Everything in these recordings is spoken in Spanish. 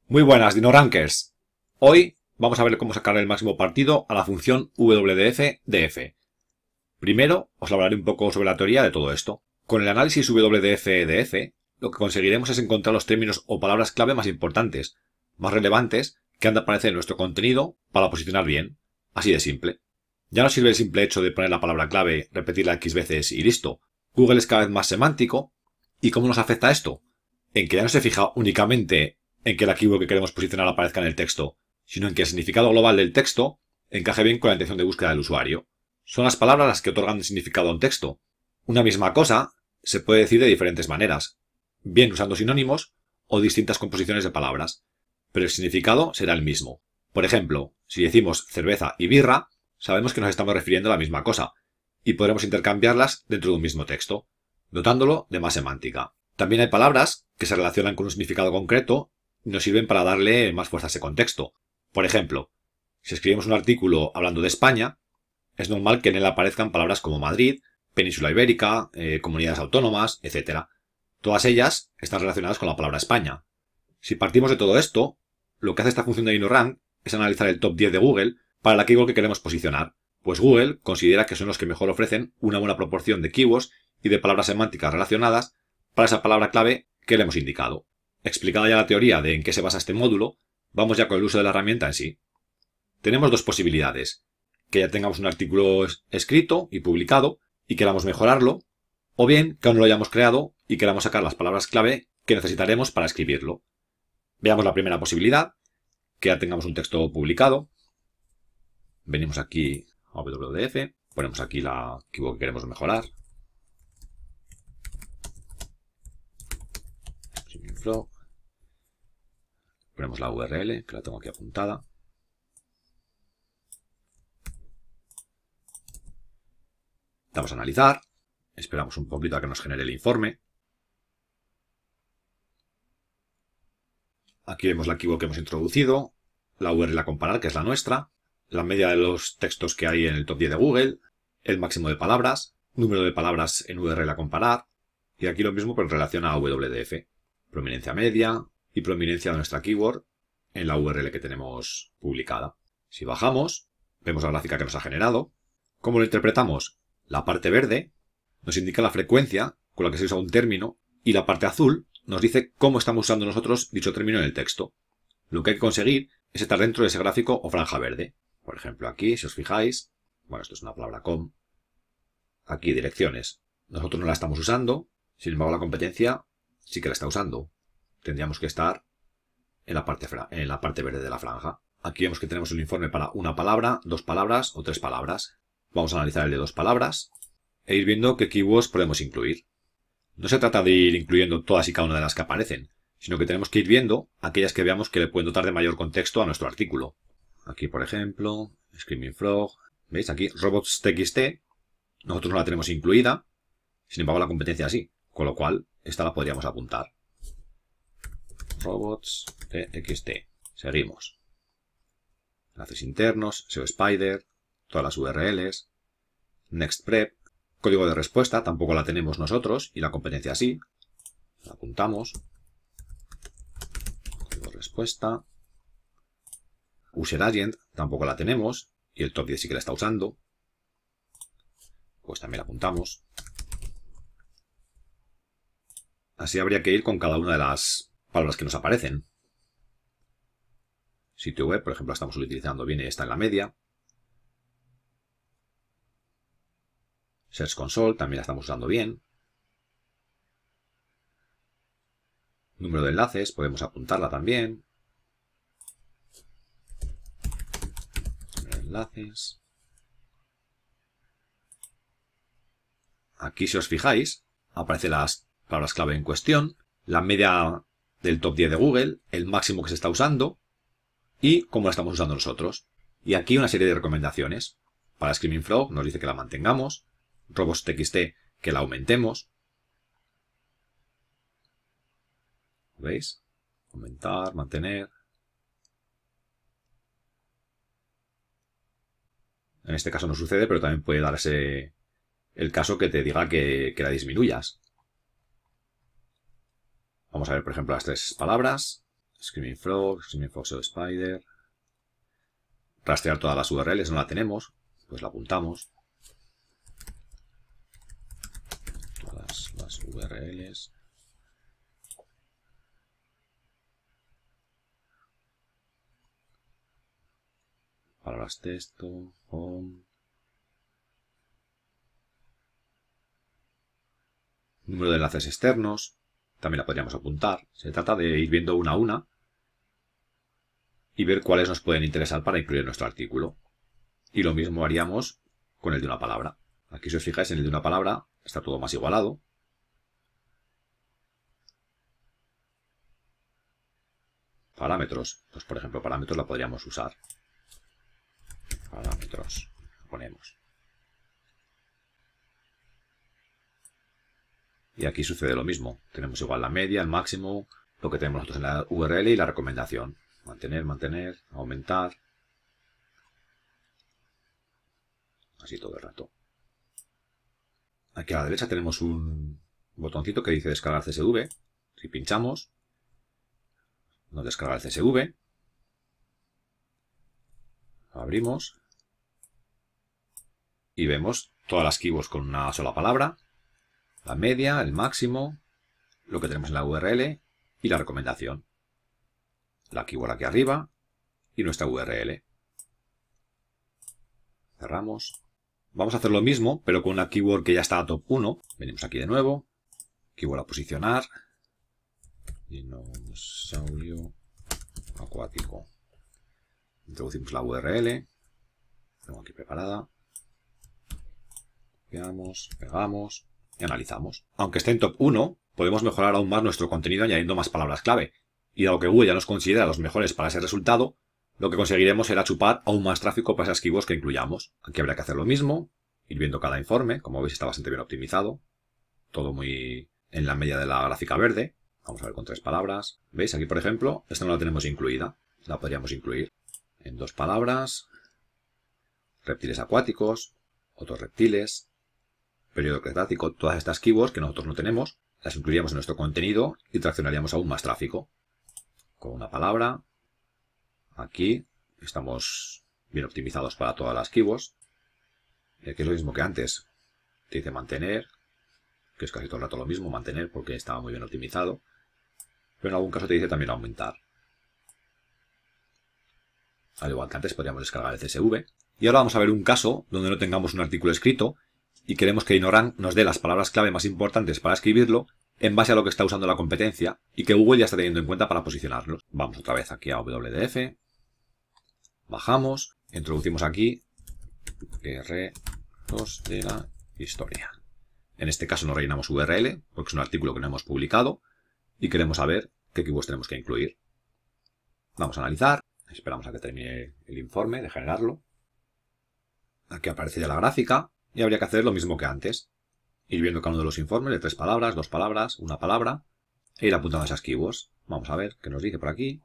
Muy buenas, DinoRankers. Hoy vamos a ver cómo sacar el máximo partido a la función WDF-DF. Primero, os hablaré un poco sobre la teoría de todo esto. Con el análisis WDF-DF, lo que conseguiremos es encontrar los términos o palabras clave más importantes, más relevantes, que han de aparecer en nuestro contenido para posicionar bien. Así de simple. Ya no sirve el simple hecho de poner la palabra clave, repetirla X veces y listo. Google es cada vez más semántico. ¿Y cómo nos afecta esto? En que ya no se fija únicamente en que la keyword que queremos posicionar aparezca en el texto, sino en que el significado global del texto encaje bien con la intención de búsqueda del usuario. Son las palabras las que otorgan significado a un texto. Una misma cosa se puede decir de diferentes maneras, bien usando sinónimos o distintas composiciones de palabras, pero el significado será el mismo. Por ejemplo, si decimos cerveza y birra, sabemos que nos estamos refiriendo a la misma cosa, y podremos intercambiarlas dentro de un mismo texto, dotándolo de más semántica. También hay palabras que se relacionan con un significado concreto y nos sirven para darle más fuerza a ese contexto. Por ejemplo, si escribimos un artículo hablando de España, es normal que en él aparezcan palabras como Madrid, Península Ibérica, comunidades autónomas, etc. Todas ellas están relacionadas con la palabra España. Si partimos de todo esto, lo que hace esta función de DinoRank es analizar el top 10 de Google para la keyword que queremos posicionar, pues Google considera que son los que mejor ofrecen una buena proporción de keywords y de palabras semánticas relacionadas para esa palabra clave que le hemos indicado. Explicada ya la teoría de en qué se basa este módulo, vamos ya con el uso de la herramienta en sí. Tenemos dos posibilidades: que ya tengamos un artículo escrito y publicado y queramos mejorarlo, o bien que aún no lo hayamos creado y queramos sacar las palabras clave que necesitaremos para escribirlo. Veamos la primera posibilidad, que ya tengamos un texto publicado. Venimos aquí a WDF, ponemos aquí la keyword que queremos mejorar. Ponemos la URL, que la tengo aquí apuntada. Damos a analizar. Esperamos un poquito a que nos genere el informe. Aquí vemos la keyword que hemos introducido, la URL a comparar, que es la nuestra, la media de los textos que hay en el top 10 de Google, el máximo de palabras, número de palabras en URL a comparar, y aquí lo mismo pero en relación a WDF. Prominencia media y prominencia de nuestra keyword en la URL que tenemos publicada. Si bajamos, vemos la gráfica que nos ha generado. ¿Cómo lo interpretamos? La parte verde nos indica la frecuencia con la que se usa un término y la parte azul nos dice cómo estamos usando nosotros dicho término en el texto. Lo que hay que conseguir es estar dentro de ese gráfico o franja verde. Por ejemplo, aquí, si os fijáis, bueno, esto es una palabra com. Aquí, direcciones. Nosotros no la estamos usando, sin embargo la competencia sí que la está usando. Tendríamos que estar en la parte verde de la franja. Aquí vemos que tenemos un informe para una palabra, dos palabras o tres palabras. Vamos a analizar el de dos palabras e ir viendo qué keywords podemos incluir. No se trata de ir incluyendo todas y cada una de las que aparecen, sino que tenemos que ir viendo aquellas que veamos que le pueden dotar de mayor contexto a nuestro artículo. Aquí, por ejemplo, Screaming Frog. ¿Veis? Aquí, robots.txt. Nosotros no la tenemos incluida, sin embargo la competencia sí, con lo cual esta la podríamos apuntar. Robots.txt. Seguimos. Enlaces internos, SEO Spider, todas las URLs, NextPrep, código de respuesta, tampoco la tenemos nosotros y la competencia sí. La apuntamos. Código de respuesta. User Agent, tampoco la tenemos y el top 10 sí que la está usando. Pues también la apuntamos. Así habría que ir con cada una de las palabras que nos aparecen. Sitio web, por ejemplo, la estamos utilizando bien y está en la media. Search Console también la estamos usando bien. Número de enlaces, podemos apuntarla también. Número de enlaces. Aquí, si os fijáis, aparecen las palabras clave en cuestión, la media del top 10 de Google, el máximo que se está usando y cómo la estamos usando nosotros. Y aquí una serie de recomendaciones. Para Screaming Frog nos dice que la mantengamos. Robots.txt que la aumentemos. ¿Veis? Aumentar, mantener. En este caso no sucede, pero también puede darse el caso que te diga que la disminuyas. Vamos a ver, por ejemplo, las tres palabras. Screaming Frog, Screaming Fox o Spider. Rastrear todas las URLs, no la tenemos, pues la apuntamos. Todas las URLs. Palabras texto, home. Número de enlaces externos, también la podríamos apuntar. Se trata de ir viendo una a una y ver cuáles nos pueden interesar para incluir en nuestro artículo. Y lo mismo haríamos con el de una palabra. Aquí si os fijáis en el de una palabra está todo más igualado. Parámetros, pues por ejemplo parámetros la podríamos usar. Parámetros, ponemos. Y aquí sucede lo mismo. Tenemos igual la media, el máximo, lo que tenemos nosotros en la URL y la recomendación. Mantener, mantener, aumentar. Así todo el rato. Aquí a la derecha tenemos un botoncito que dice descargar CSV. Si pinchamos, nos descarga el CSV. Lo abrimos. Y vemos todas las keywords con una sola palabra. La media, el máximo, lo que tenemos en la URL y la recomendación. La keyword aquí arriba y nuestra URL. Cerramos. Vamos a hacer lo mismo, pero con una keyword que ya está a top 1. Venimos aquí de nuevo. Keyword a posicionar. Dinosaurio acuático. Introducimos la URL. Tengo aquí preparada. Copiamos, pegamos y analizamos. Aunque esté en top 1, podemos mejorar aún más nuestro contenido añadiendo más palabras clave. Y dado que Google ya nos considera los mejores para ese resultado, lo que conseguiremos será chupar aún más tráfico para esas keywords que incluyamos. Aquí habrá que hacer lo mismo, ir viendo cada informe. Como veis está bastante bien optimizado. Todo muy en la media de la gráfica verde. Vamos a ver con 3 palabras. ¿Veis? Aquí, por ejemplo, esta no la tenemos incluida. La podríamos incluir en 2 palabras. Reptiles acuáticos, otros reptiles, periodo cretácico, todas estas keywords que nosotros no tenemos, las incluiríamos en nuestro contenido y traccionaríamos aún más tráfico. Con una palabra. Aquí estamos bien optimizados para todas las keywords. Y aquí es lo mismo que antes. Te dice mantener, que es casi todo el rato lo mismo, mantener porque estaba muy bien optimizado. Pero en algún caso te dice también aumentar. Al igual que antes podríamos descargar el CSV. Y ahora vamos a ver un caso donde no tengamos un artículo escrito y queremos que Inorank nos dé las palabras clave más importantes para escribirlo en base a lo que está usando la competencia y que Google ya está teniendo en cuenta para posicionarlos. Vamos otra vez aquí a WDF. Bajamos. Introducimos aquí guerreros de la historia. En este caso no rellenamos URL porque es un artículo que no hemos publicado y queremos saber qué keywords tenemos que incluir. Vamos a analizar. Esperamos a que termine el informe de generarlo. Aquí aparece ya la gráfica y habría que hacer lo mismo que antes. Ir viendo cada uno de los informes de 3 palabras, 2 palabras, 1 palabra e ir apuntando esas keywords. Vamos a ver qué nos dice por aquí.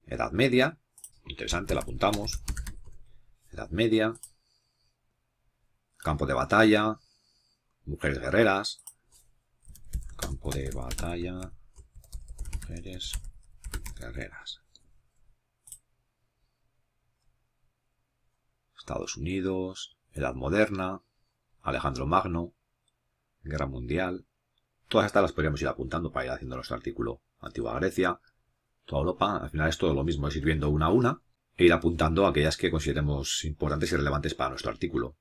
Edad media. Interesante, la apuntamos. Edad media. Campo de batalla. Mujeres guerreras. Campo de batalla. Mujeres guerreras. Estados Unidos, Edad Moderna, Alejandro Magno, Guerra Mundial. Todas estas las podríamos ir apuntando para ir haciendo nuestro artículo. Antigua Grecia, toda Europa. Al final es todo lo mismo, es ir viendo una a una e ir apuntando aquellas que consideremos importantes y relevantes para nuestro artículo.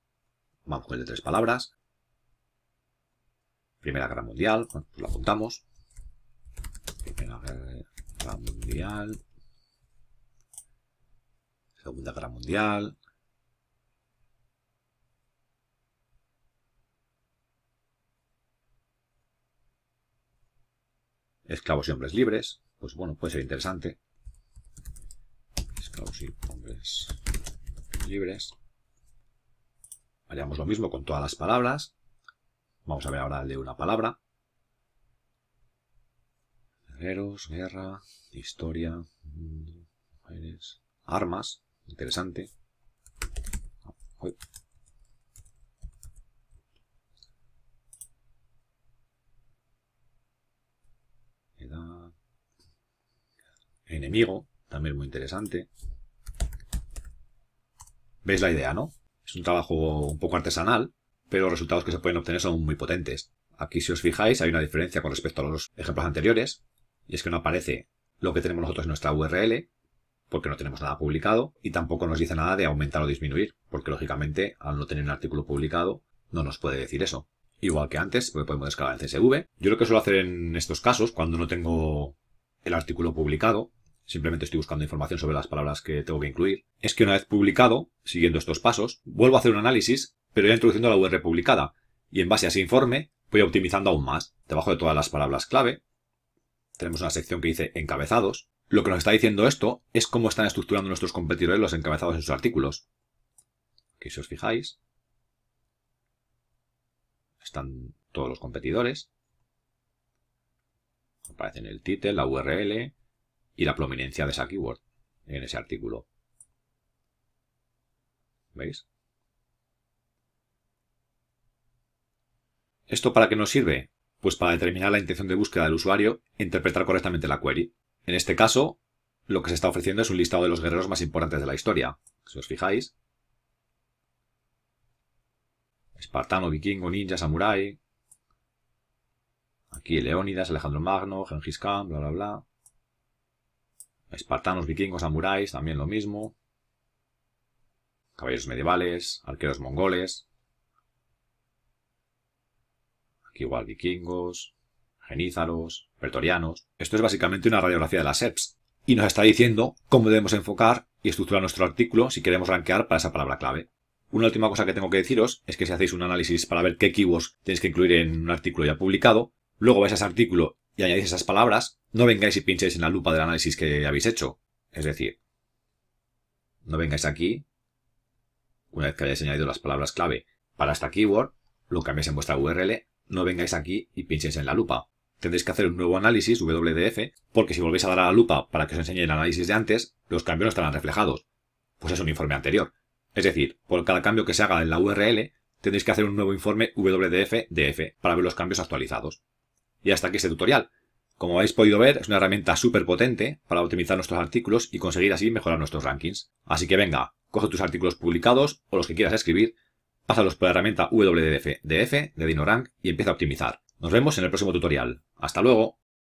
Vamos con el de 3 palabras. Primera Guerra Mundial, bueno, pues lo apuntamos. Primera Guerra Mundial. Segunda Guerra Mundial. Esclavos y hombres libres. Pues bueno, puede ser interesante. Esclavos y hombres libres. Haríamos lo mismo con todas las palabras. Vamos a ver ahora el de una palabra. Guerreros, guerra, historia, mujeres, armas. Interesante. Uy. Edad. enemigo, también muy interesante. ¿Veis la idea, no? Es un trabajo un poco artesanal, pero los resultados que se pueden obtener son muy potentes. Aquí, si os fijáis, hay una diferencia con respecto a los ejemplos anteriores, y es que no aparece lo que tenemos nosotros en nuestra URL, porque no tenemos nada publicado, y tampoco nos dice nada de aumentar o disminuir, porque lógicamente, al no tener un artículo publicado, no nos puede decir eso. Igual que antes, porque podemos descargar en CSV. Yo lo que suelo hacer en estos casos, cuando no tengo el artículo publicado, simplemente estoy buscando información sobre las palabras que tengo que incluir, es que una vez publicado, siguiendo estos pasos, vuelvo a hacer un análisis, pero ya introduciendo la URL publicada, y en base a ese informe voy optimizando aún más. Debajo de todas las palabras clave, tenemos una sección que dice encabezados. Lo que nos está diciendo esto es cómo están estructurando nuestros competidores los encabezados en sus artículos. Aquí, si os fijáis, están todos los competidores. Aparecen el título, la URL y la prominencia de esa keyword en ese artículo. ¿Veis? ¿Esto para qué nos sirve? Pues para determinar la intención de búsqueda del usuario e interpretar correctamente la query. En este caso, lo que se está ofreciendo es un listado de los guerreros más importantes de la historia. Si os fijáis, espartano, vikingo, ninja, samurái. Aquí Leónidas, Alejandro Magno, Gengis Khan, bla bla bla. Espartanos, vikingos, samuráis, también lo mismo. Caballeros medievales, arqueros mongoles. Aquí igual vikingos, genízaros, pretorianos. Esto es básicamente una radiografía de las SERPs. Y nos está diciendo cómo debemos enfocar y estructurar nuestro artículo si queremos rankear para esa palabra clave. Una última cosa que tengo que deciros es que si hacéis un análisis para ver qué keywords tenéis que incluir en un artículo ya publicado, luego vais a ese artículo y añadís esas palabras, no vengáis y pinchéis en la lupa del análisis que habéis hecho. Es decir, no vengáis aquí, una vez que hayáis añadido las palabras clave para esta keyword, lo cambiáis en vuestra URL, no vengáis aquí y pinchéis en la lupa. Tendréis que hacer un nuevo análisis WDF, porque si volvéis a dar a la lupa para que os enseñe el análisis de antes, los cambios no estarán reflejados. Pues es un informe anterior. Es decir, por cada cambio que se haga en la URL, tendréis que hacer un nuevo informe WDF-DF para ver los cambios actualizados. Y hasta aquí este tutorial. Como habéis podido ver, es una herramienta súper potente para optimizar nuestros artículos y conseguir así mejorar nuestros rankings. Así que venga, coge tus artículos publicados o los que quieras escribir, pásalos por la herramienta WDF-DF de DinoRank y empieza a optimizar. Nos vemos en el próximo tutorial. ¡Hasta luego!